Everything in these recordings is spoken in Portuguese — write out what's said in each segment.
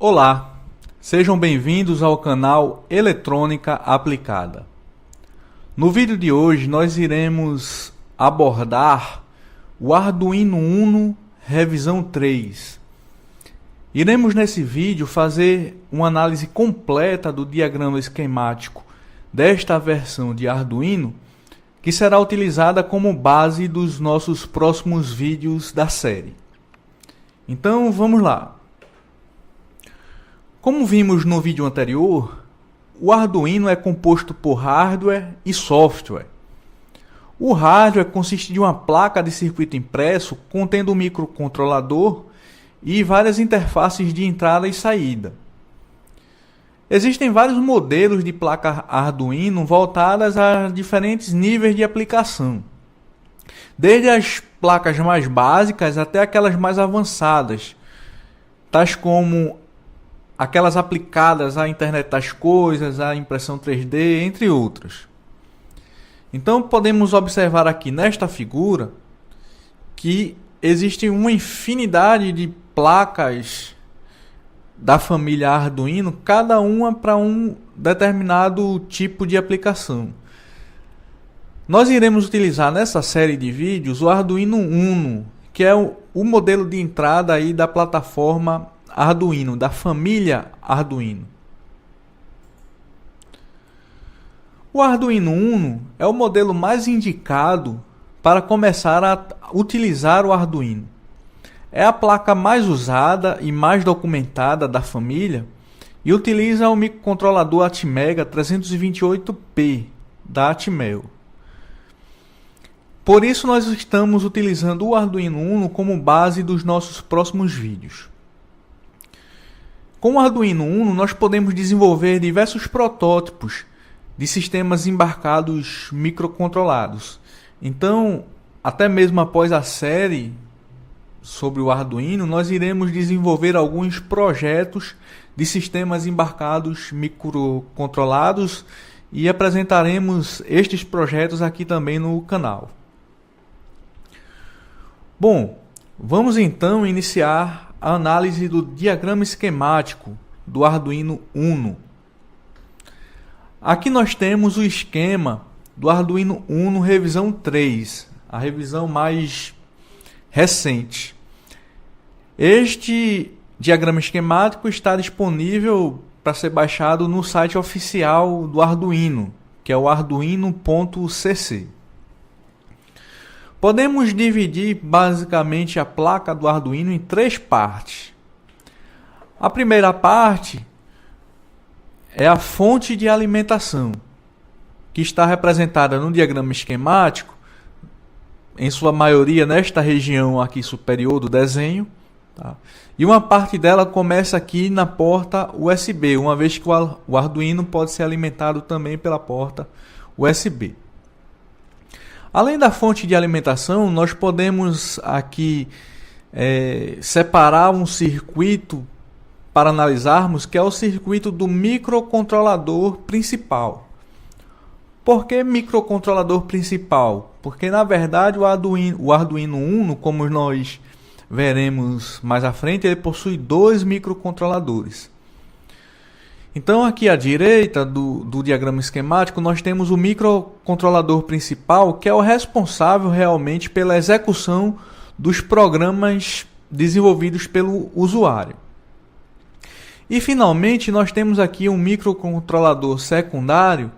Olá, sejam bem-vindos ao canal Eletrônica Aplicada. No vídeo de hoje nós iremos abordar o Arduino Uno revisão 3. Iremos nesse vídeo fazer uma análise completa do diagrama esquemático desta versão de Arduino, que será utilizada como base dos nossos próximos vídeos da série. Então vamos lá. Como vimos no vídeo anterior, o Arduino é composto por hardware e software. O hardware consiste de uma placa de circuito impresso contendo um microcontrolador e várias interfaces de entrada e saída. Existem vários modelos de placa Arduino voltadas a diferentes níveis de aplicação, desde as placas mais básicas até aquelas mais avançadas, tais como aquelas aplicadas à internet das coisas, à impressão 3D, entre outras. Então podemos observar aqui nesta figura que existe uma infinidade de placas da família Arduino, cada uma para um determinado tipo de aplicação. Nós iremos utilizar nessa série de vídeos o Arduino Uno, que é o modelo de entrada aí da plataforma Arduino, da família Arduino. O Arduino Uno é o modelo mais indicado para começar a utilizar o Arduino. É a placa mais usada e mais documentada da família e utiliza o microcontrolador Atmega 328P da Atmel. Por isso nós estamos utilizando o Arduino Uno como base dos nossos próximos vídeos. Com o Arduino Uno nós podemos desenvolver diversos protótipos de sistemas embarcados microcontrolados. Então, até mesmo após a série sobre o Arduino, nós iremos desenvolver alguns projetos de sistemas embarcados microcontrolados e apresentaremos estes projetos aqui também no canal. Bom, vamos então iniciar a análise do diagrama esquemático do Arduino Uno. Aqui nós temos o esquema do Arduino Uno revisão 3, a revisão mais recente. Este diagrama esquemático está disponível para ser baixado no site oficial do Arduino, que é o arduino.cc. Podemos dividir basicamente a placa do Arduino em três partes. A primeira parte é a fonte de alimentação, que está representada no diagrama esquemático, em sua maioria nesta região aqui superior do desenho. Tá? E uma parte dela começa aqui na porta USB, uma vez que o Arduino pode ser alimentado também pela porta USB. Além da fonte de alimentação, nós podemos aqui separar um circuito para analisarmos, que é o circuito do microcontrolador principal. Por que microcontrolador principal? Porque na verdade o Arduino Uno, como nós veremos mais à frente, ele possui dois microcontroladores. Então aqui à direita do diagrama esquemático nós temos o microcontrolador principal, que é o responsável realmente pela execução dos programas desenvolvidos pelo usuário. E finalmente nós temos aqui um microcontrolador secundário,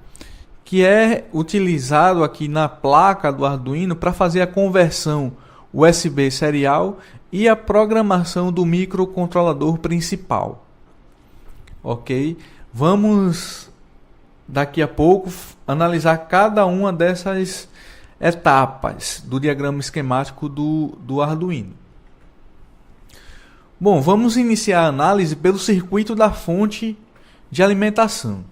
que é utilizado aqui na placa do Arduino para fazer a conversão USB serial e a programação do microcontrolador principal. Ok? Vamos daqui a pouco analisar cada uma dessas etapas do diagrama esquemático do Arduino. Bom, vamos iniciar a análise pelo circuito da fonte de alimentação.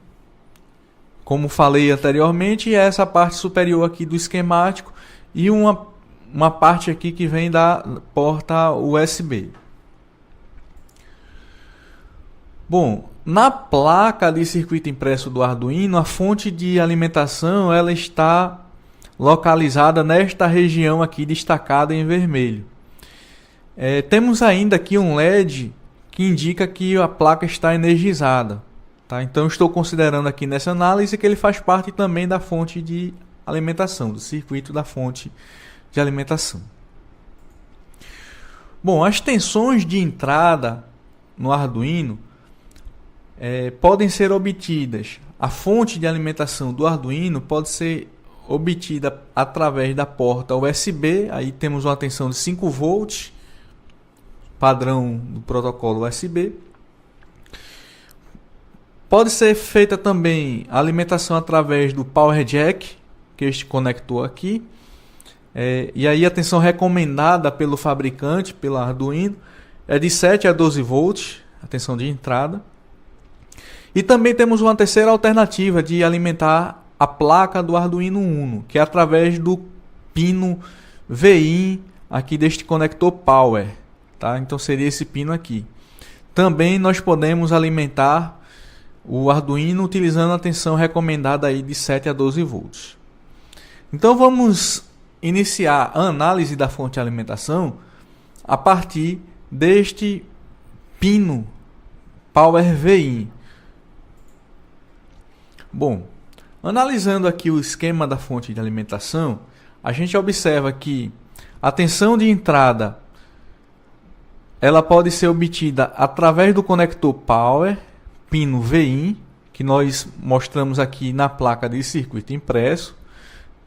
Como falei anteriormente, é essa parte superior aqui do esquemático e uma parte aqui que vem da porta USB. Bom, na placa de circuito impresso do Arduino, a fonte de alimentação ela está localizada nesta região aqui destacada em vermelho. Temos ainda aqui um LED que indica que a placa está energizada. Tá? Então estou considerando aqui nessa análise que ele faz parte também da fonte de alimentação, do circuito da fonte de alimentação. Bom, as tensões de entrada no Arduino podem ser obtidas. A fonte de alimentação do Arduino pode ser obtida através da porta USB. Aí temos uma tensão de 5 volts, padrão do protocolo USB. Pode ser feita também a alimentação através do Power Jack, que este conector aqui. E aí a tensão recomendada pelo fabricante, pela Arduino, é de 7 a 12 volts, a tensão de entrada. E também temos uma terceira alternativa de alimentar a placa do Arduino Uno, que é através do pino VIN aqui deste conector Power. Tá? Então seria esse pino aqui. Também nós podemos alimentar o Arduino utilizando a tensão recomendada aí de 7 a 12 volts. Então vamos iniciar a análise da fonte de alimentação a partir deste pino Power VIN. Bom, analisando aqui o esquema da fonte de alimentação, a gente observa que a tensão de entrada ela pode ser obtida através do conector Power, pino VIN, que nós mostramos aqui na placa de circuito impresso,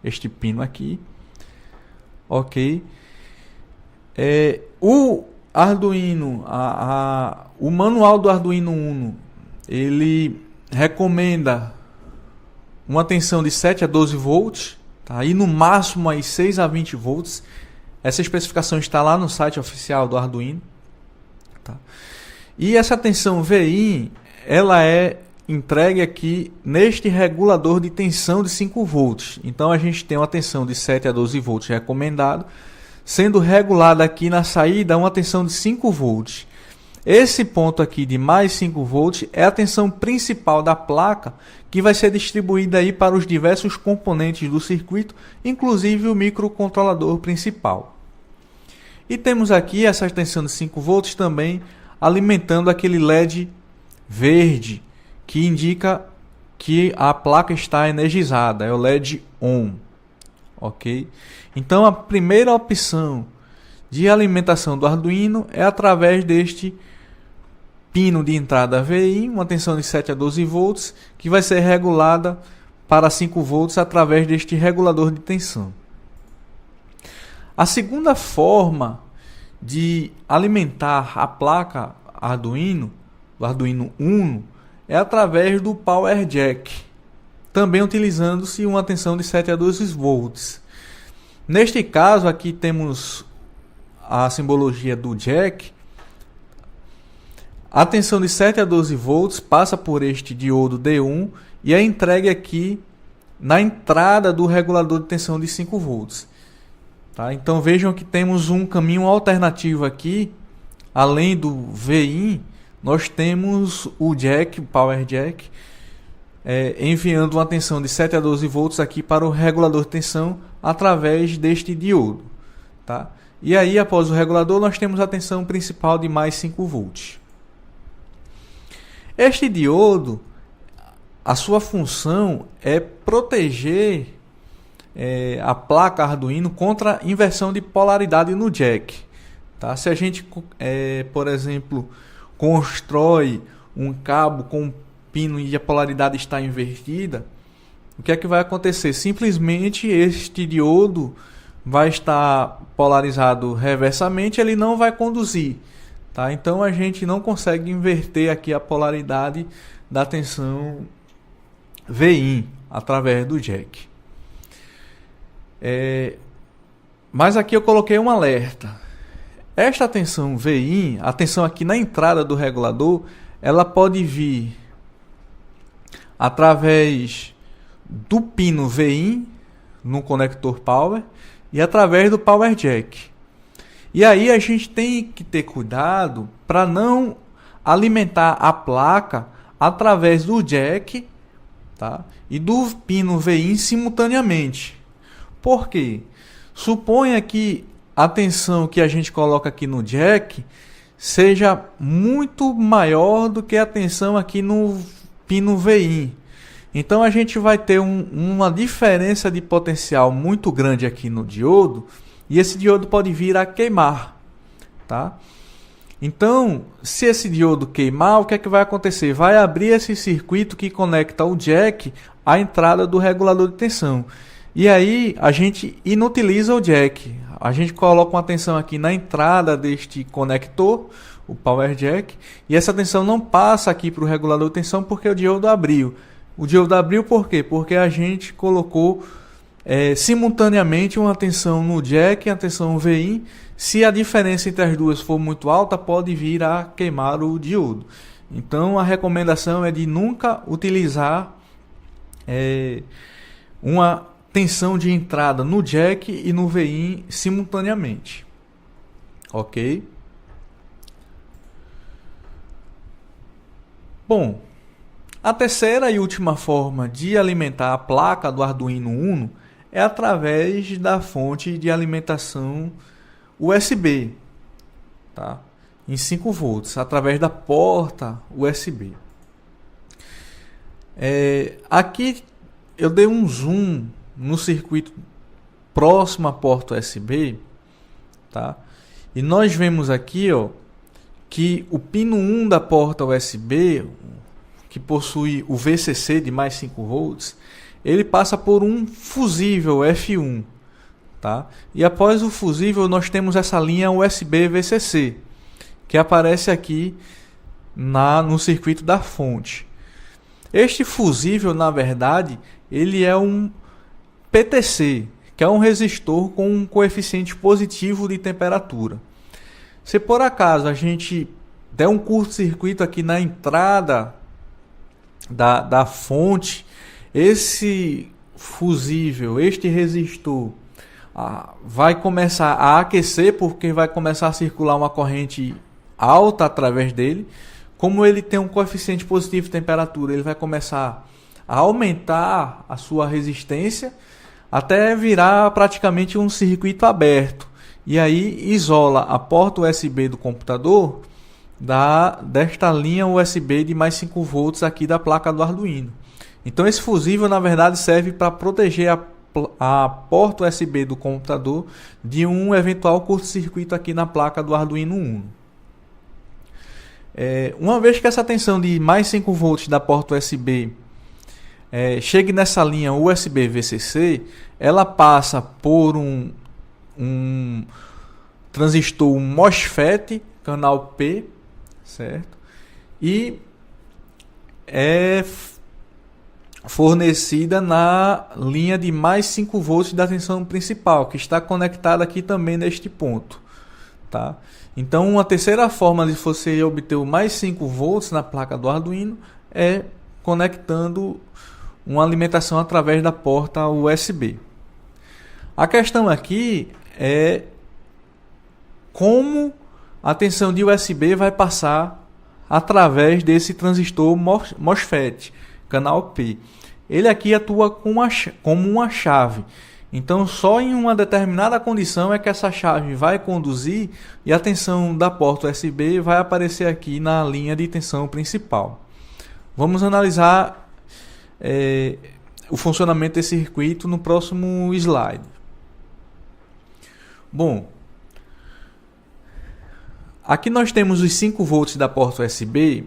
este pino aqui. Ok. O Arduino, o manual do Arduino Uno, ele recomenda uma tensão de 7 a 12 volts, tá? E no máximo aí 6 a 20 volts. Essa especificação está lá no site oficial do Arduino. Tá? E essa tensão VIN, ela é entregue aqui neste regulador de tensão de 5 volts. Então a gente tem uma tensão de 7 a 12 volts recomendado, sendo regulada aqui na saída uma tensão de 5 volts. Esse ponto aqui de mais 5 volts é a tensão principal da placa, que vai ser distribuída aí para os diversos componentes do circuito, inclusive o microcontrolador principal. E temos aqui essa tensão de 5 volts também alimentando aquele LED verde, que indica que a placa está energizada, é o LED ON. Ok? Então a primeira opção de alimentação do Arduino é através deste pino de entrada VIN, uma tensão de 7 a 12 volts, que vai ser regulada para 5 volts através deste regulador de tensão. A segunda forma de alimentar a placa Arduino, do Arduino Uno, é através do Power Jack, também utilizando-se uma tensão de 7 a 12 volts. Neste caso aqui temos a simbologia do jack. A tensão de 7 a 12 volts passa por este diodo D1 e é entregue aqui na entrada do regulador de tensão de 5 volts. Tá? Então vejam que temos um caminho alternativo aqui, além do VIN, nós temos o jack, o Power Jack, enviando uma tensão de 7 a 12 volts aqui para o regulador de tensão através deste diodo. Tá? E aí, após o regulador, nós temos a tensão principal de mais 5 volts. Este diodo, a sua função é proteger a placa Arduino contra inversão de polaridade no jack. Tá? Se a gente, por exemplo, constrói um cabo com um pino e a polaridade está invertida, o que é que vai acontecer? Simplesmente este diodo vai estar polarizado reversamente, ele não vai conduzir. Tá? Então a gente não consegue inverter aqui a polaridade da tensão VIN através do jack. Mas aqui eu coloquei um alerta. Esta tensão VIN, a tensão aqui na entrada do regulador, ela pode vir através do pino VIN no conector Power e através do Power Jack. E aí a gente tem que ter cuidado para não alimentar a placa através do jack, tá? E do pino VIN simultaneamente. Por quê? Suponha que a tensão que a gente coloca aqui no jack seja muito maior do que a tensão aqui no pino VIN. Então a gente vai ter uma diferença de potencial muito grande aqui no diodo, e esse diodo pode vir a queimar, tá? Então, se esse diodo queimar, o que é que vai acontecer? Vai abrir esse circuito que conecta o jack à entrada do regulador de tensão. E aí a gente inutiliza o jack. A gente coloca uma tensão aqui na entrada deste conector, o power jack, e essa tensão não passa aqui para o regulador de tensão porque o diodo abriu. O diodo abriu por quê? Porque a gente colocou simultaneamente uma tensão no jack e a tensão VIN. Se a diferença entre as duas for muito alta, pode vir a queimar o diodo. Então a recomendação é de nunca utilizar uma tensão de entrada no jack e no VIN simultaneamente. Ok? Bom, a terceira e última forma de alimentar a placa do Arduino Uno é através da fonte de alimentação USB, tá? Em 5 volts, através da porta USB. Aqui eu dei um zoom no circuito próximo à porta USB, tá? E nós vemos aqui, ó, que o pino 1 da porta USB, que possui o VCC de mais 5 volts, ele passa por um fusível F1, tá? E após o fusível nós temos essa linha USB VCC, que aparece aqui no circuito da fonte. Este fusível, na verdade, ele é um PTC, que é um resistor com um coeficiente positivo de temperatura. Se por acaso a gente der um curto-circuito aqui na entrada da fonte, esse fusível, este resistor, vai começar a aquecer, porque vai começar a circular uma corrente alta através dele. Como ele tem um coeficiente positivo de temperatura, ele vai começar a aumentar a sua resistência até virar praticamente um circuito aberto. E aí isola a porta USB do computador desta linha USB de mais 5 volts aqui da placa do Arduino. Então esse fusível na verdade serve para proteger a porta USB do computador de um eventual curto-circuito aqui na placa do Arduino Uno. Uma vez que essa tensão de mais 5 volts da porta USB chegue nessa linha USB VCC, ela passa por um transistor MOSFET canal P, certo? E é fornecida na linha de mais 5 volts da tensão principal, que está conectada aqui também neste ponto, tá? Então uma terceira forma de você obter o mais 5 volts na placa do Arduino é conectando uma alimentação através da porta USB. A questão aqui é como a tensão de USB vai passar através desse transistor MOSFET, canal P. Ele aqui atua como uma chave. Então, só em uma determinada condição é que essa chave vai conduzir e a tensão da porta USB vai aparecer aqui na linha de tensão principal. Vamos analisar o funcionamento desse circuito no próximo slide. Bom, aqui nós temos os 5 volts da porta USB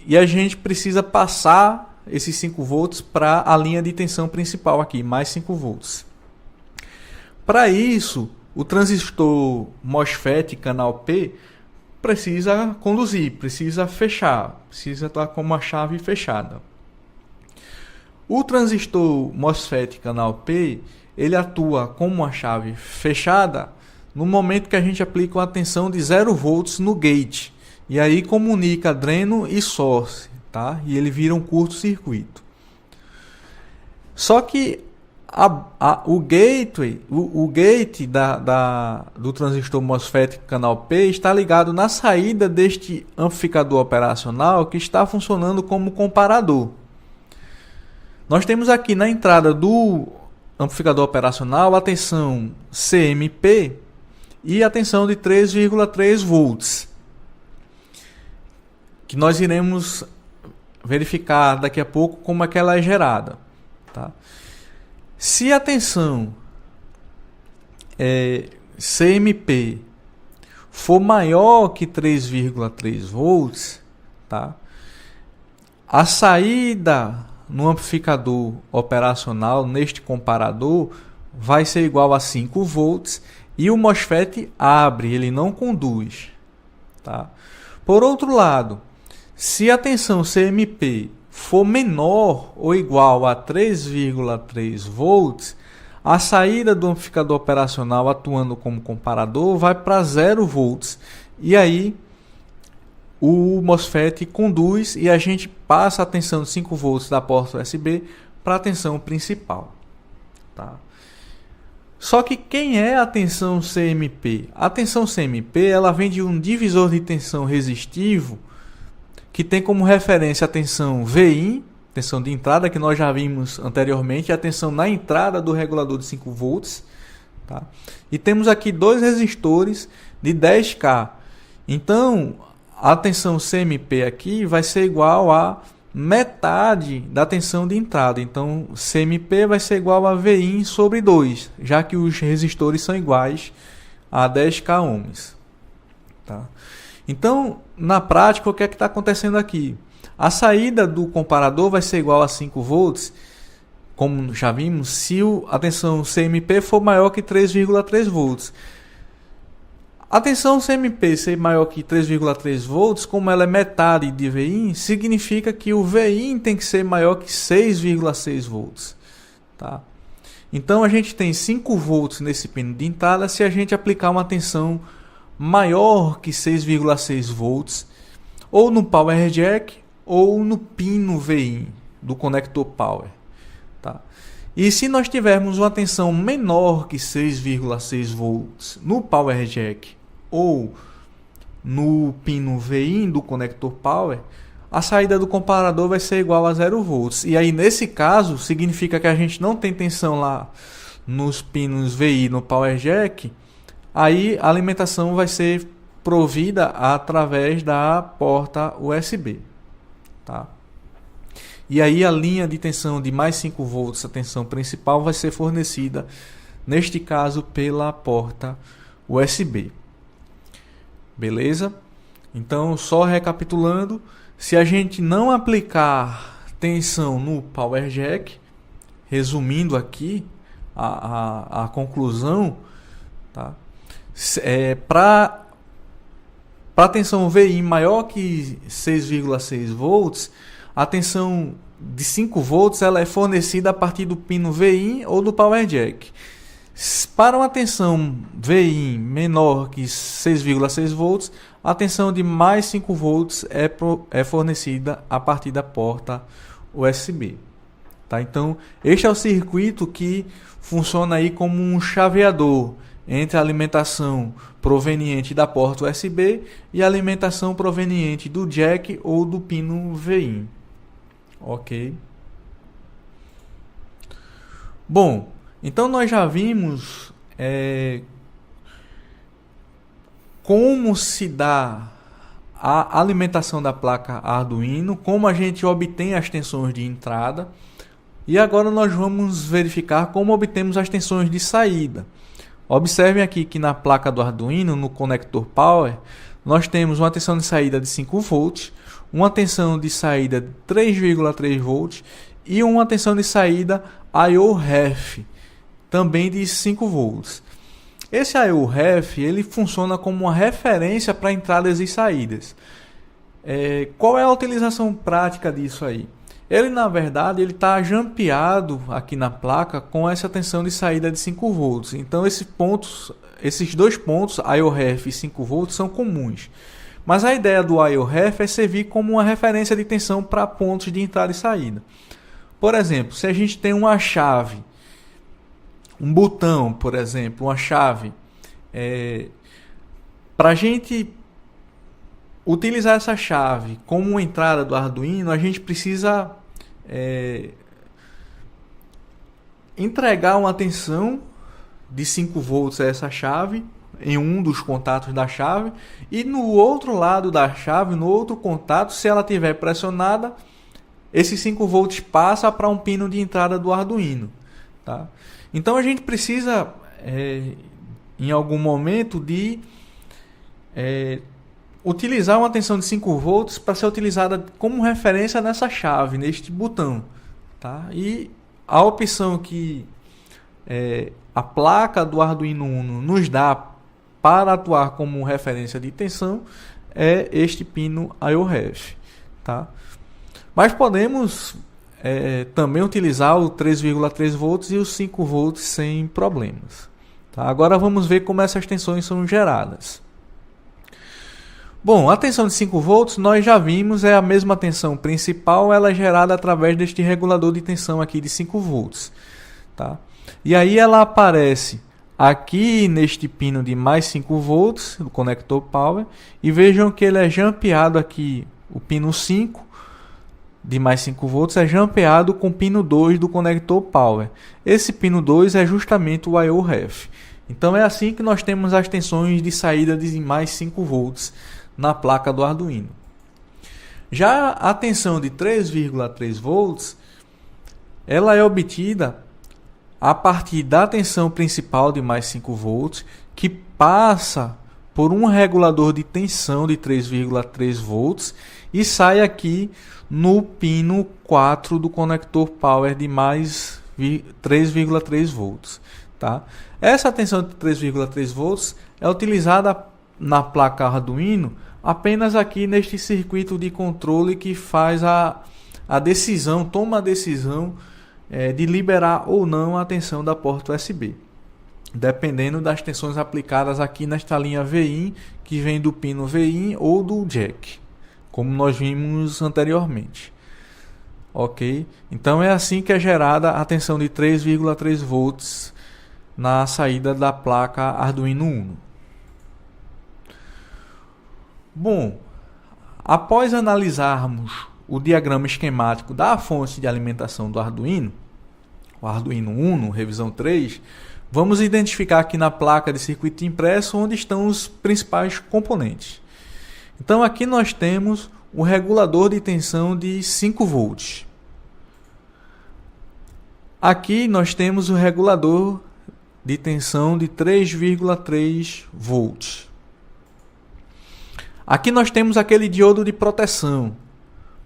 e a gente precisa passar esses 5 volts para a linha de tensão principal aqui, mais 5 volts. Para isso, o transistor MOSFET canal P precisa conduzir, precisa fechar, precisa estar com uma chave fechada. O transistor MOSFET canal P, ele atua como uma chave fechada no momento que a gente aplica uma tensão de 0 volts no gate. E aí comunica dreno e source, tá? E ele vira um curto-circuito. Só que o gateway, o gate do transistor MOSFET canal P está ligado na saída deste amplificador operacional que está funcionando como comparador. Nós temos aqui na entrada do amplificador operacional a tensão CMP e a tensão de 3,3 volts. que nós iremos verificar daqui a pouco como é que ela é gerada. Tá? Se a tensão CMP for maior que 3,3 volts, tá? A saída no amplificador operacional, neste comparador, vai ser igual a 5 volts e o MOSFET abre, ele não conduz. Tá? Por outro lado, se a tensão CMP for menor ou igual a 3,3 volts, a saída do amplificador operacional atuando como comparador vai para 0 volts. E aí o MOSFET conduz e a gente passa a tensão de 5 volts da porta USB para a tensão principal. Tá? Só que quem é a tensão CMP? A tensão CMP ela vem de um divisor de tensão resistivo que tem como referência a tensão VIN, tensão de entrada, que nós já vimos anteriormente, a tensão na entrada do regulador de 5 volts. Tá? E temos aqui dois resistores de 10K. Então, a tensão CMP aqui vai ser igual a metade da tensão de entrada. Então, CMP vai ser igual a VIN sobre 2, já que os resistores são iguais a 10K ohms. Tá? Então, na prática, o que é que está acontecendo aqui? A saída do comparador vai ser igual a 5 volts, como já vimos, se a tensão CMP for maior que 3,3 volts. A tensão CMP ser maior que 3,3 volts, como ela é metade de VIN, significa que o VIN tem que ser maior que 6,6 volts. Tá? Então a gente tem 5 volts nesse pino de entrada se a gente aplicar uma tensão maior que 6,6 volts, ou no Power Jack, ou no pino VIN do conector Power. Tá? E se nós tivermos uma tensão menor que 6,6 volts no Power Jack ou no pino VIN do conector Power, a saída do comparador vai ser igual a 0 volts. E aí nesse caso significa que a gente não tem tensão lá nos pinos VI no Power Jack, aí a alimentação vai ser provida através da porta USB. Tá? E aí a linha de tensão de mais 5 volts, a tensão principal, vai ser fornecida, neste caso, pela porta USB. Beleza? Então, só recapitulando, se a gente não aplicar tensão no Power Jack, resumindo aqui a conclusão, tá? Para a tensão VI maior que 6,6 volts, a tensão de 5 volts ela é fornecida a partir do pino VIN ou do Power Jack. Para uma tensão VIN menor que 6,6 volts, a tensão de mais 5 volts é fornecida a partir da porta USB. Tá? Então, este é o circuito que funciona aí como um chaveador entre a alimentação proveniente da porta USB e a alimentação proveniente do jack ou do pino VIN. Ok? Bom, então nós já vimos como se dá a alimentação da placa Arduino, como a gente obtém as tensões de entrada, e agora nós vamos verificar como obtemos as tensões de saída. Observem aqui que na placa do Arduino, no conector Power, nós temos uma tensão de saída de 5 volts, uma tensão de saída de 3,3 volts e uma tensão de saída I/O-Ref, também de 5 volts. Esse I/O-Ref ele funciona como uma referência para entradas e saídas. Qual é a utilização prática disso aí? Ele, na verdade, ele está jampeado aqui na placa com essa tensão de saída de 5 volts. Então, esses dois pontos, I/O-Ref e 5 volts, são comuns. Mas a ideia do I/O-Ref é servir como uma referência de tensão para pontos de entrada e saída. Por exemplo, se a gente tem uma chave, um botão, por exemplo, uma chave, para a gente utilizar essa chave como uma entrada do Arduino, a gente precisa entregar uma tensão de 5 volts a essa chave, em um dos contatos da chave, e no outro lado da chave, no outro contato, se ela estiver pressionada, esses 5 volts passa para um pino de entrada do Arduino, tá? Então a gente precisa, em algum momento, de utilizar uma tensão de 5 volts para ser utilizada como referência nessa chave, neste botão, tá? E a opção que a placa do Arduino Uno nos dá para atuar como referência de tensão é este pino IOREF, tá? Mas podemos também utilizar o 3,3 volts e os 5 volts sem problemas, tá? Agora vamos ver como essas tensões são geradas. Bom, a tensão de 5 volts nós já vimos, é a mesma tensão principal, ela é gerada através deste regulador de tensão aqui de 5 volts, tá? E aí ela aparece aqui neste pino de mais 5 volts, do conector power, e vejam que ele é jampeado aqui, o pino 5 de mais 5 volts é jampeado com o pino 2 do conector power. Esse pino 2 é justamente o IOREF. Então é assim que nós temos as tensões de saída de mais 5 volts na placa do Arduino. Já a tensão de 3,3 volts, ela é obtida a partir da tensão principal de mais 5 volts, que passa por um regulador de tensão de 3,3 volts e sai aqui no pino 4 do conector power de mais 3,3 volts, tá? Essa tensão de 3,3 volts é utilizada na placa Arduino apenas aqui neste circuito de controle que faz a decisão, toma a decisão de liberar ou não a tensão da porta USB, dependendo das tensões aplicadas aqui nesta linha VIN, que vem do pino VIN ou do jack, como nós vimos anteriormente. Ok? Então é assim que é gerada a tensão de 3,3 volts na saída da placa Arduino Uno. Bom, após analisarmos o diagrama esquemático da fonte de alimentação do Arduino, o Arduino Uno, revisão 3, vamos identificar aqui na placa de circuito impresso onde estão os principais componentes. Então aqui nós temos o regulador de tensão de 5 volts. Aqui nós temos o regulador de tensão de 3,3 volts. Aqui nós temos aquele diodo de proteção,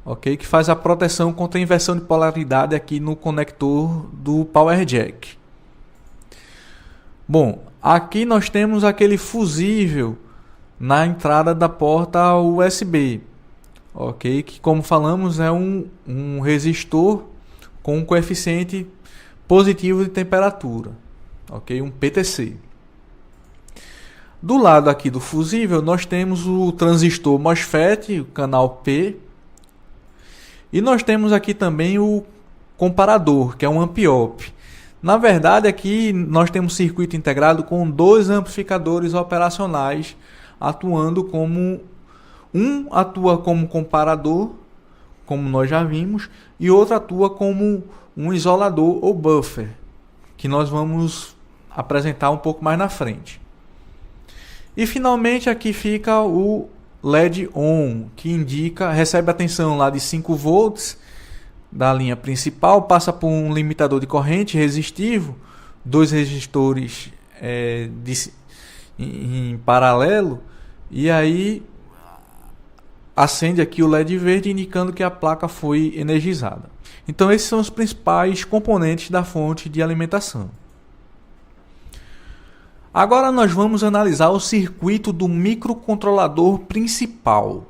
ok? Que faz a proteção contra a inversão de polaridade aqui no conector do Power Jack. Bom, aqui nós temos aquele fusível na entrada da porta USB, ok? Que, como falamos, é um resistor com um coeficiente positivo de temperatura, ok? Um PTC. Do lado aqui do fusível, nós temos o transistor MOSFET, o canal P. E nós temos aqui também o comparador, que é um amp-op. Na verdade, aqui nós temos um circuito integrado com 2 amplificadores operacionais, atuando como... Um atua como comparador, como nós já vimos, e outro atua como um isolador ou buffer, que nós vamos apresentar um pouco mais na frente. E finalmente aqui fica o LED ON, que indica, recebe a tensão lá de 5 volts da linha principal, passa por um limitador de corrente resistivo, 2 resistores em paralelo, e aí acende aqui o LED verde indicando que a placa foi energizada. Então esses são os principais componentes da fonte de alimentação. Agora nós vamos analisar o circuito do microcontrolador principal,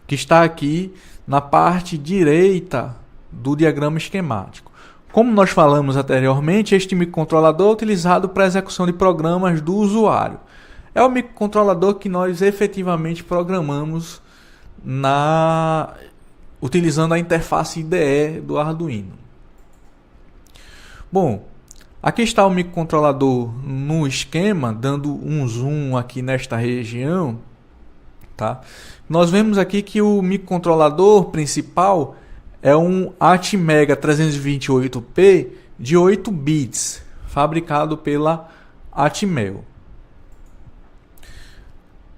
que está aqui na parte direita do diagrama esquemático. Como nós falamos anteriormente, este microcontrolador é utilizado para a execução de programas do usuário. É o microcontrolador que nós efetivamente programamos utilizando a interface IDE do Arduino. Bom, aqui está o microcontrolador no esquema, dando um zoom aqui nesta região, tá? Nós vemos aqui que o microcontrolador principal é um Atmega 328P de 8 bits, fabricado pela Atmel.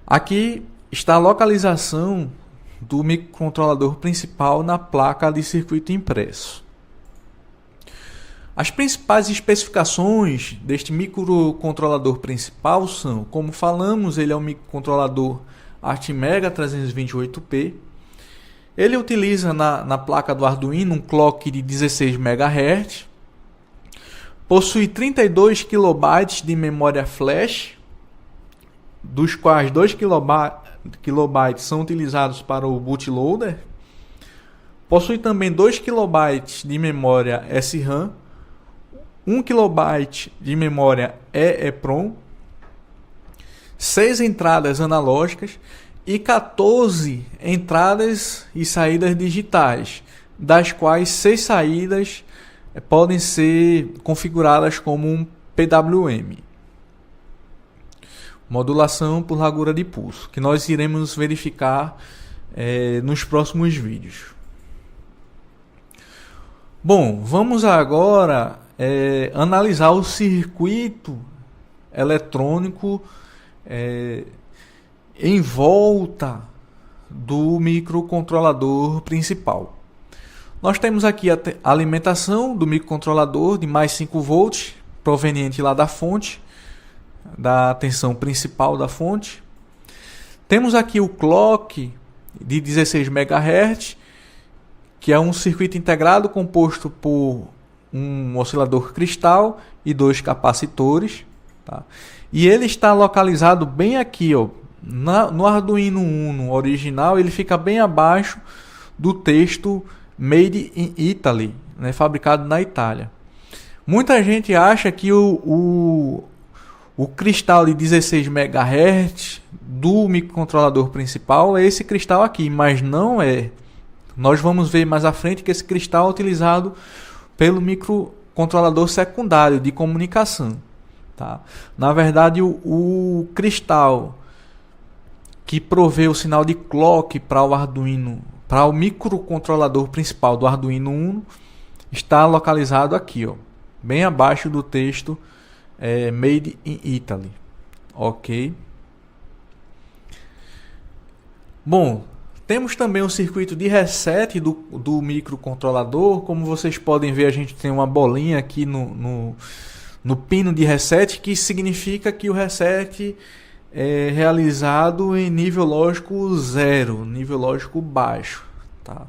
Aqui está a localização do microcontrolador principal na placa de circuito impresso. As principais especificações deste microcontrolador principal são, como falamos, ele é um microcontrolador Atmega 328P. Ele utiliza na placa do Arduino um clock de 16 MHz. Possui 32 KB de memória flash, dos quais 2 KB são utilizados para o bootloader. Possui também 2 KB de memória SRAM, 1 KB de memória EEPROM, 6 entradas analógicas e 14 entradas e saídas digitais, das quais 6 saídas podem ser configuradas como um PWM. Modulação por largura de pulso, que nós iremos verificar nos próximos vídeos. Bom, vamos agora analisar o circuito eletrônico em volta do microcontrolador principal. Nós temos aqui a alimentação do microcontrolador de mais 5 volts, proveniente lá da fonte, da tensão principal da fonte. Temos aqui o clock de 16 MHz, que é um circuito integrado composto por um oscilador cristal e 2 capacitores, tá? E ele está localizado bem aqui, ó, no Arduino Uno original. Ele fica bem abaixo do texto Made in Italy, né, fabricado na Itália. Muita gente acha que o cristal de 16 MHz do microcontrolador principal é esse cristal aqui, mas não é. Nós vamos ver mais à frente que esse cristal é utilizado pelo microcontrolador secundário de comunicação, tá? Na verdade, o cristal que provê o sinal de clock para o Arduino, para o microcontrolador principal do Arduino Uno, está localizado aqui, ó, bem abaixo do texto Made in Italy. Ok. Bom, temos também um circuito de reset do microcontrolador. Como vocês podem ver, a gente tem uma bolinha aqui no pino de reset, que significa que o reset é realizado em nível lógico 0, nível lógico baixo, tá?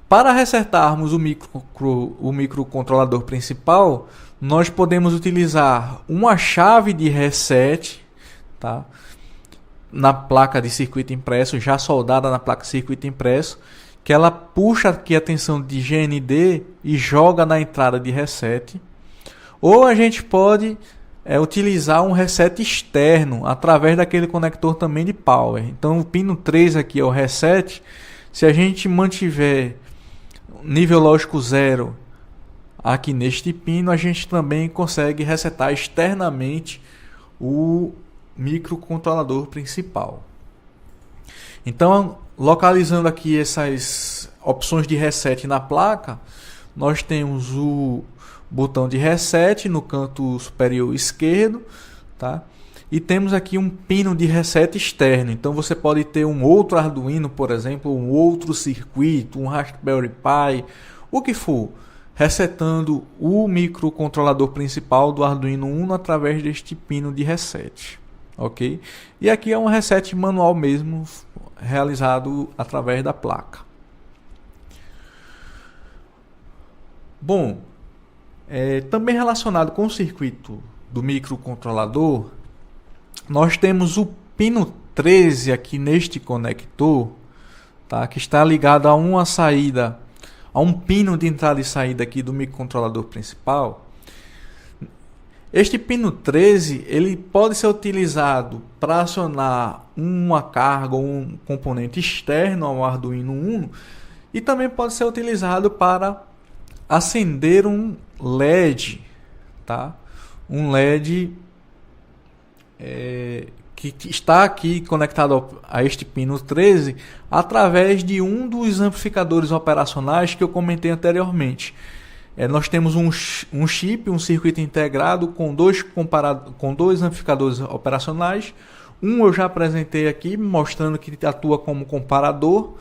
Para resetarmos o microcontrolador principal, nós podemos utilizar uma chave de reset, tá, na placa de circuito impresso, já soldada na placa de circuito impresso, que ela puxa aqui a tensão de GND e joga na entrada de reset. Ou a gente pode utilizar um reset externo através daquele conector também de power. Então o pino 3 aqui é o reset. Se a gente mantiver nível lógico 0 aqui neste pino, a gente também consegue resetar externamente o microcontrolador principal. Então, localizando aqui essas opções de reset na placa, nós temos o botão de reset no canto superior esquerdo, tá? E temos aqui um pino de reset externo. Então você pode ter um outro Arduino, por exemplo, um outro circuito, um Raspberry Pi, o que for, resetando o microcontrolador principal do Arduino Uno através deste pino de reset. Ok? E aqui é um reset manual mesmo, realizado através da placa. Bom, também relacionado com o circuito do microcontrolador, nós temos o pino 13 aqui neste conector, tá, que está ligado a uma saída, a um pino de entrada e saída aqui do microcontrolador principal. Este pino 13 ele pode ser utilizado para acionar uma carga ou um componente externo ao Arduino Uno, e também pode ser utilizado para acender um LED, tá? Um LED que está aqui conectado a este pino 13 através de um dos amplificadores operacionais que eu comentei anteriormente. nós temos um chip, um circuito integrado com dois amplificadores operacionais. Um eu já apresentei aqui, mostrando que atua como comparador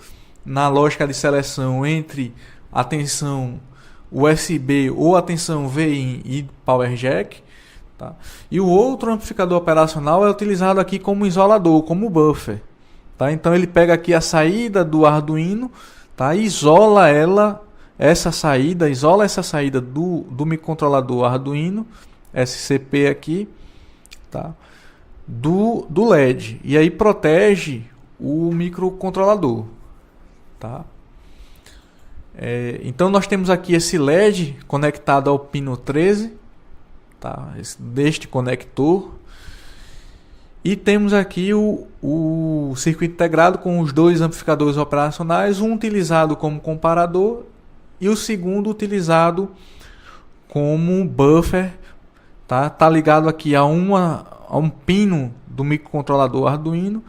na lógica de seleção entre a tensão USB ou a tensão VIN e Power Jack. Tá? E o outro amplificador operacional é utilizado aqui como isolador, como buffer. Tá? Então ele pega aqui a saída do Arduino, tá? E isola essa saída do microcontrolador Arduino SCP aqui, tá? do LED, e aí protege o microcontrolador, tá? Então nós temos aqui esse LED conectado ao pino 13, tá? Deste conector, e temos aqui o circuito integrado com os dois amplificadores operacionais, um utilizado como comparador e o segundo utilizado como buffer, tá ligado aqui a um pino do microcontrolador Arduino,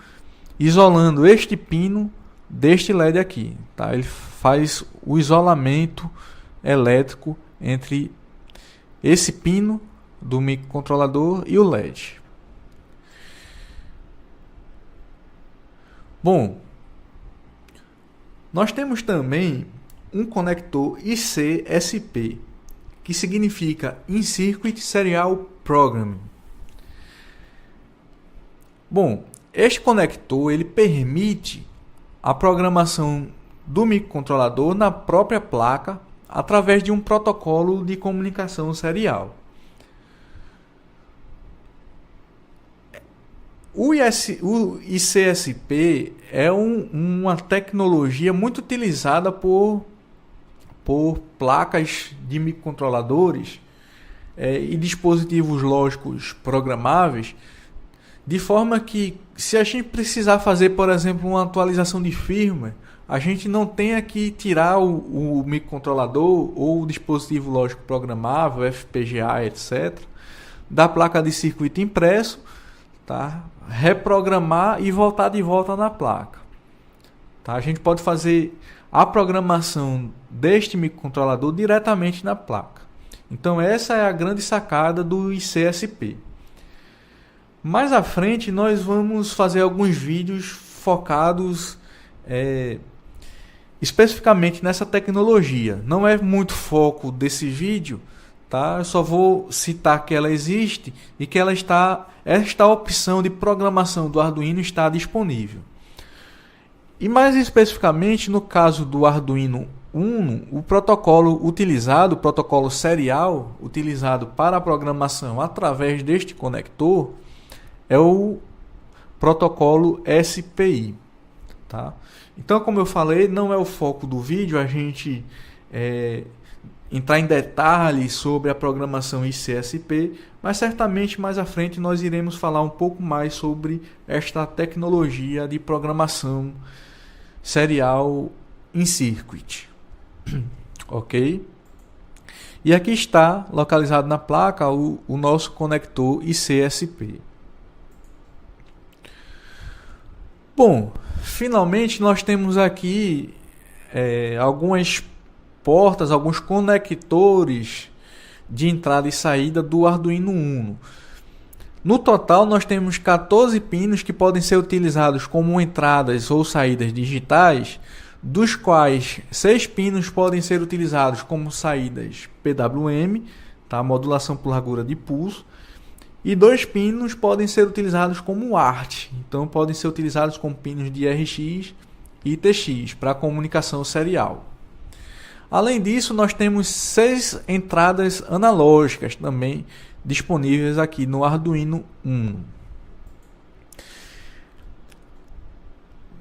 isolando este pino deste LED aqui, tá? Ele faz o isolamento elétrico entre esse pino do microcontrolador e o LED. Bom, nós temos também um conector IC-SP, que significa In-Circuit Serial Programming. Bom, este conector ele permite a programação do microcontrolador na própria placa através de um protocolo de comunicação serial. O ICSP é uma tecnologia muito utilizada por placas de microcontroladores e dispositivos lógicos programáveis, de forma que, se a gente precisar fazer, por exemplo, uma atualização de firmware, a gente não tenha que tirar o microcontrolador ou o dispositivo lógico programável, FPGA, etc., da placa de circuito impresso, tá? Reprogramar e voltar de volta na placa. Tá? A gente pode fazer a programação deste microcontrolador diretamente na placa. Então essa é a grande sacada do ICSP. Mais à frente nós vamos fazer alguns vídeos focados especificamente nessa tecnologia. Não é muito foco desse vídeo, tá? Eu só vou citar que ela existe e que esta opção de programação do Arduino está disponível. E mais especificamente no caso do Arduino Uno, o protocolo utilizado, o protocolo serial utilizado para a programação através deste conector é o protocolo SPI, tá? Então, como eu falei, não é o foco do vídeo a gente entrar em detalhes sobre a programação ICSP, mas certamente mais à frente nós iremos falar um pouco mais sobre esta tecnologia de programação serial in circuit. Ok? E aqui está localizado na placa o nosso conector ICSP. Bom, finalmente nós temos aqui algumas portas, alguns conectores de entrada e saída do Arduino Uno. No total nós temos 14 pinos que podem ser utilizados como entradas ou saídas digitais, dos quais 6 pinos podem ser utilizados como saídas PWM, tá? Modulação por largura de pulso, e 2 pinos podem ser utilizados como ART, então podem ser utilizados como pinos de RX e TX para comunicação serial. Além disso, nós temos 6 entradas analógicas também disponíveis aqui no Arduino Uno.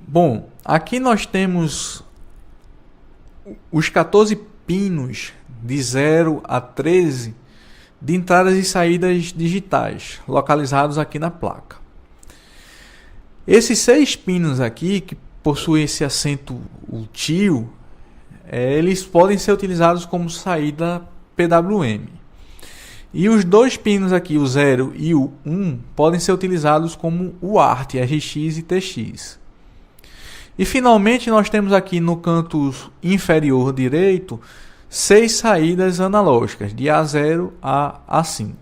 Bom, aqui nós temos os 14 pinos de 0 a 13 de entradas e saídas digitais, localizados aqui na placa. Esses 6 pinos aqui, que possuem esse acento o tio, eles podem ser utilizados como saída PWM. E os 2 pinos aqui, o 0 e o 1, podem ser utilizados como o ART, RX e TX. E finalmente nós temos aqui no canto inferior direito 6 saídas analógicas, de A0 a A5.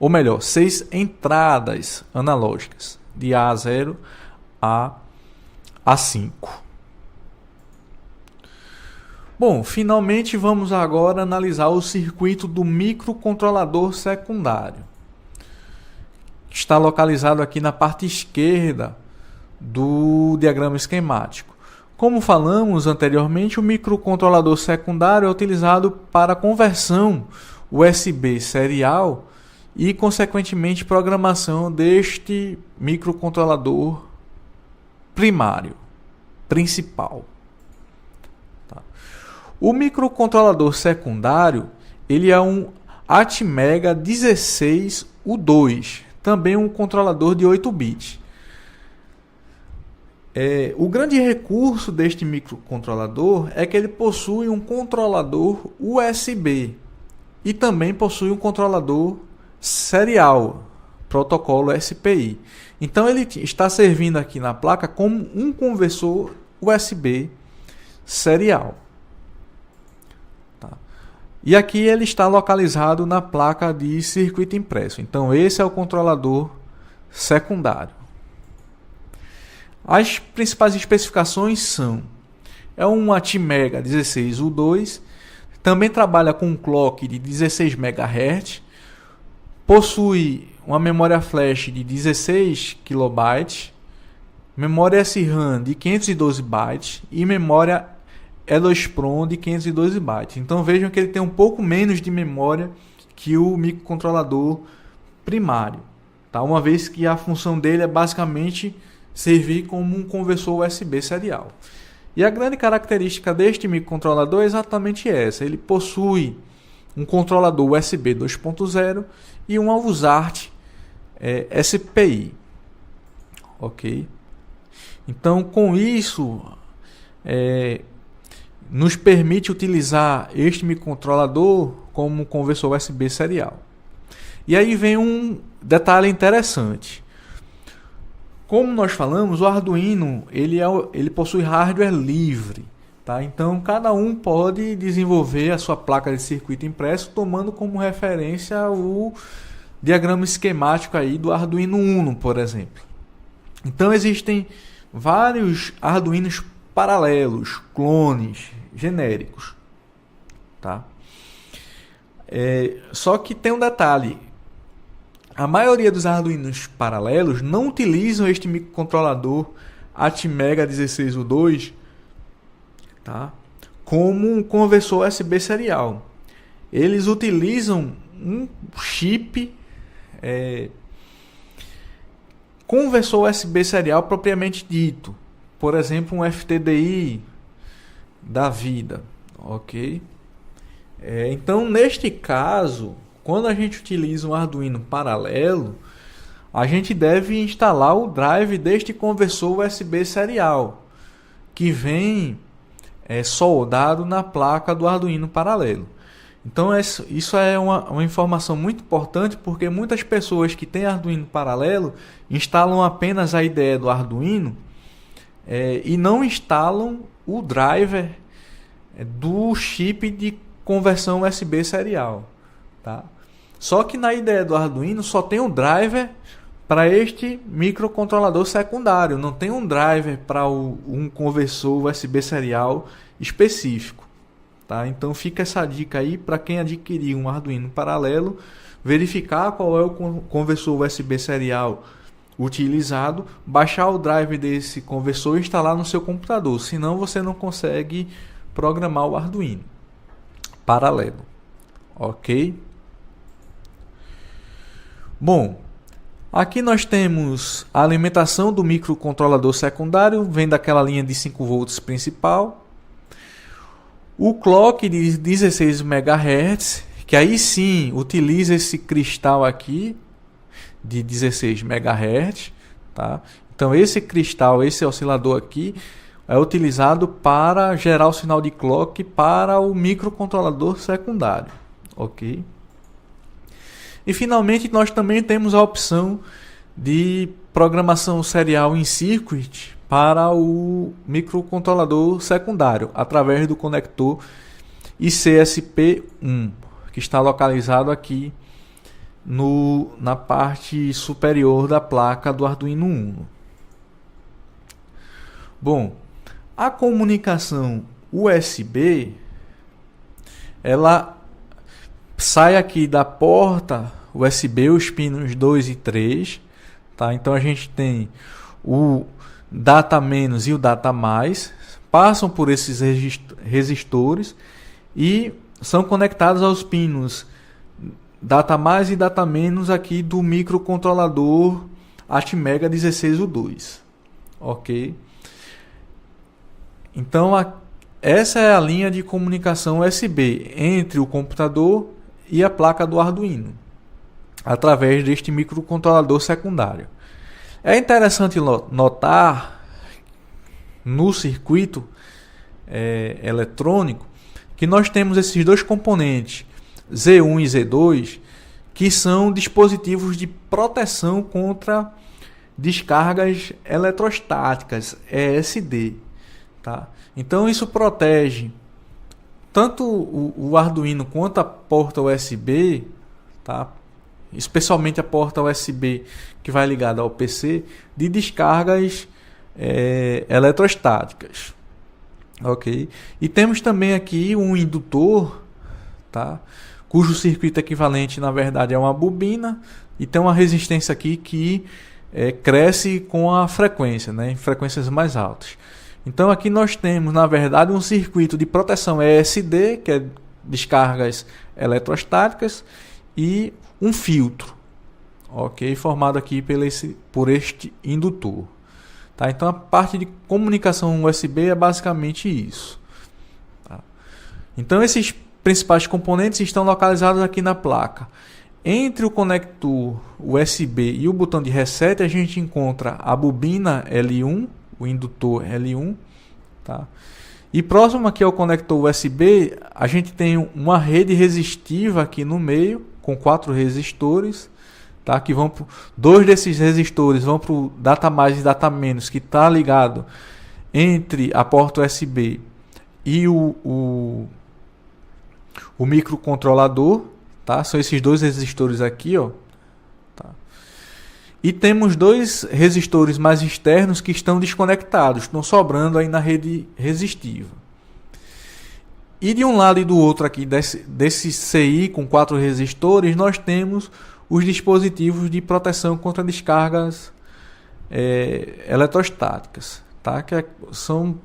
Ou melhor, 6 entradas analógicas, de A0 a A5. Bom, finalmente vamos agora analisar o circuito do microcontrolador secundário. Está localizado aqui na parte esquerda do diagrama esquemático. Como falamos anteriormente, o microcontrolador secundário é utilizado para conversão USB serial e, consequentemente, programação deste microcontrolador principal. O microcontrolador secundário ele é um Atmega 16U2, também um controlador de 8 bits. O grande recurso deste microcontrolador é que ele possui um controlador USB e também possui um controlador serial, protocolo SPI. Então ele está servindo aqui na placa como um conversor USB serial. E aqui ele está localizado na placa de circuito impresso. Então esse é o controlador secundário. As principais especificações são: é um Atmega 16U2, também trabalha com um clock de 16 MHz, possui uma memória flash de 16 KB, memória SRAM de 512 bytes e memória EEPROM de 512 bytes. Então vejam que ele tem um pouco menos de memória que o microcontrolador primário, tá? Uma vez que a função dele é basicamente servir como um conversor USB serial. E a grande característica deste microcontrolador é exatamente essa: ele possui um controlador USB 2.0 e um USART SPI. Ok? Então, com isso, nos permite utilizar este microcontrolador como um conversor USB serial. E aí vem um detalhe interessante. Como nós falamos, o Arduino ele possui hardware livre, tá? Então cada um pode desenvolver a sua placa de circuito impresso tomando como referência o diagrama esquemático aí do Arduino Uno, por exemplo. Então existem vários Arduinos paralelos, clones, genéricos, tá? Só que tem um detalhe: a maioria dos Arduinos paralelos não utilizam este microcontrolador Atmega 16U2, tá? Como um conversor USB serial. Eles utilizam um chip conversor USB serial propriamente dito, por exemplo, um FTDI da vida, ok? Então, neste caso, quando a gente utiliza um Arduino paralelo, a gente deve instalar o drive deste conversor USB serial, que vem soldado na placa do Arduino paralelo. Então isso é uma informação muito importante, porque muitas pessoas que têm Arduino paralelo instalam apenas a IDE do Arduino e não instalam o driver do chip de conversão USB serial, tá? Só que na IDE do Arduino só tem um driver para este microcontrolador secundário, não tem um driver para um conversor USB serial específico, tá? Então fica essa dica aí para quem adquirir um Arduino paralelo, verificar qual é o conversor USB serial utilizado, baixar o driver desse conversor e instalar no seu computador, senão você não consegue programar o Arduino paralelo, ok? Bom, aqui nós temos a alimentação do microcontrolador secundário, vem daquela linha de 5 volts principal. O clock de 16 MHz, que aí sim utiliza esse cristal aqui de 16 MHz, tá? Então esse cristal, esse oscilador aqui é utilizado para gerar o sinal de clock para o microcontrolador secundário, ok? E finalmente nós também temos a opção de programação serial em circuit para o microcontrolador secundário, através do conector e CSP1, que está localizado aqui na parte superior da placa do Arduino Uno. Bom, a comunicação USB, ela sai aqui da porta USB, os pinos 2 e 3, tá? Então a gente tem o data menos e o data mais, passam por esses resistores e são conectados aos pinos data mais e data menos aqui do microcontrolador Atmega 16U2, ok? Então essa é a linha de comunicação USB entre o computador e a placa do Arduino, através deste microcontrolador secundário. É interessante notar no circuito eletrônico que nós temos esses dois componentes, Z1 e Z2, que são dispositivos de proteção contra descargas eletrostáticas, ESD. Tá? Então isso protege tanto o Arduino quanto a porta USB, tá? Especialmente a porta USB que vai ligada ao PC, de descargas eletrostáticas. Ok? E temos também aqui um indutor, tá? Cujo circuito equivalente na verdade é uma bobina, e tem uma resistência aqui que cresce com a frequência, né? Em frequências mais altas. Então aqui nós temos na verdade um circuito de proteção ESD, que é descargas eletrostáticas, e um filtro, ok, formado aqui por este indutor. Tá? Então a parte de comunicação USB é basicamente isso. Tá? Então esses principais componentes estão localizados aqui na placa. Entre o conector USB e o botão de reset a gente encontra a bobina L1, o indutor L1. Tá? E próximo aqui ao conector USB a gente tem uma rede resistiva aqui no meio, com 4 resistores, tá? Que vão dois desses resistores vão para o data mais e data menos, que está ligado entre a porta USB e o microcontrolador, tá? São esses dois resistores aqui, ó. Tá? E temos dois resistores mais externos que estão desconectados, estão sobrando aí na rede resistiva. E de um lado e do outro aqui desse CI com 4 resistores, nós temos os dispositivos de proteção contra descargas eletrostáticas, tá? Que são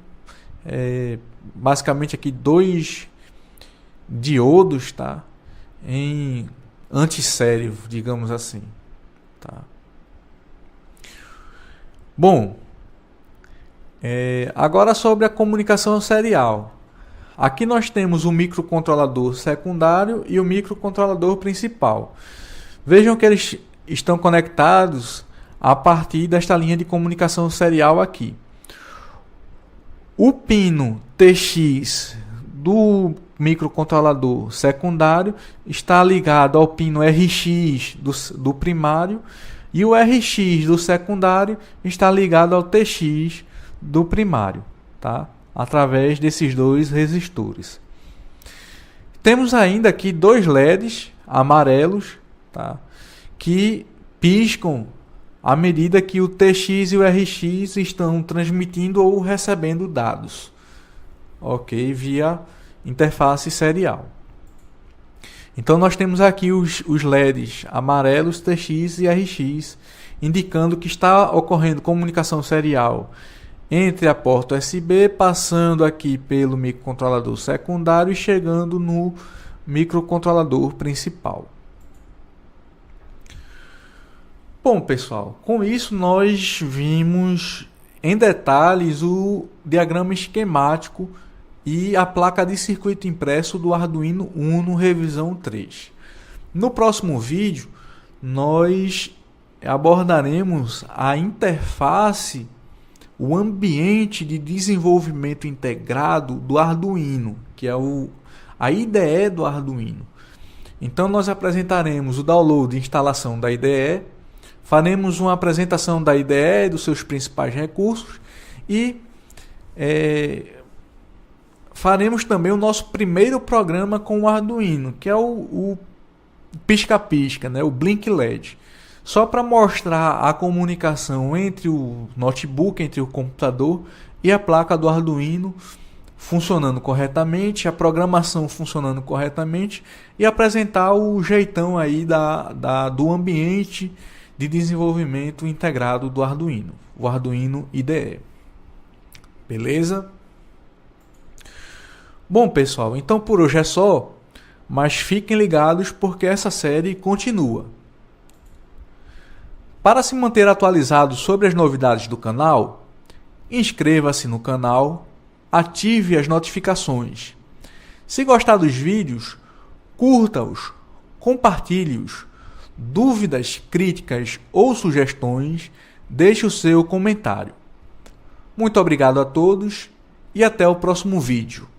basicamente aqui 2 diodos, tá? Em antissérie, digamos assim. Tá? Bom, agora sobre a comunicação serial. Aqui nós temos o microcontrolador secundário e o microcontrolador principal. Vejam que eles estão conectados a partir desta linha de comunicação serial aqui. O pino TX do microcontrolador secundário está ligado ao pino RX do primário, e o RX do secundário está ligado ao TX do primário, tá? Através desses dois resistores. Temos ainda aqui 2 LEDs amarelos, tá? Que piscam à medida que o TX e o RX estão transmitindo ou recebendo dados, ok? Via interface serial. Então nós temos aqui os LEDs amarelos, TX e RX, indicando que está ocorrendo comunicação serial entre a porta USB, passando aqui pelo microcontrolador secundário e chegando no microcontrolador principal. Bom, pessoal, com isso nós vimos em detalhes o diagrama esquemático e a placa de circuito impresso do Arduino Uno revisão 3. No próximo vídeo, nós abordaremos a interface, o ambiente de desenvolvimento integrado do Arduino, que é a IDE do Arduino. Então nós apresentaremos o download e instalação da IDE, faremos uma apresentação da IDE, dos seus principais recursos e faremos também o nosso primeiro programa com o Arduino, que é o pisca-pisca, né? O Blink LED. Só para mostrar a comunicação entre o notebook, entre o computador e a placa do Arduino funcionando corretamente, a programação funcionando corretamente e apresentar o jeitão aí do ambiente de desenvolvimento integrado do Arduino, o Arduino IDE. Beleza? Bom, pessoal, então por hoje é só, mas fiquem ligados porque essa série continua. Para se manter atualizado sobre as novidades do canal, inscreva-se no canal, ative as notificações. Se gostar dos vídeos, curta-os, compartilhe-os. Dúvidas, críticas ou sugestões, deixe o seu comentário. Muito obrigado a todos e até o próximo vídeo.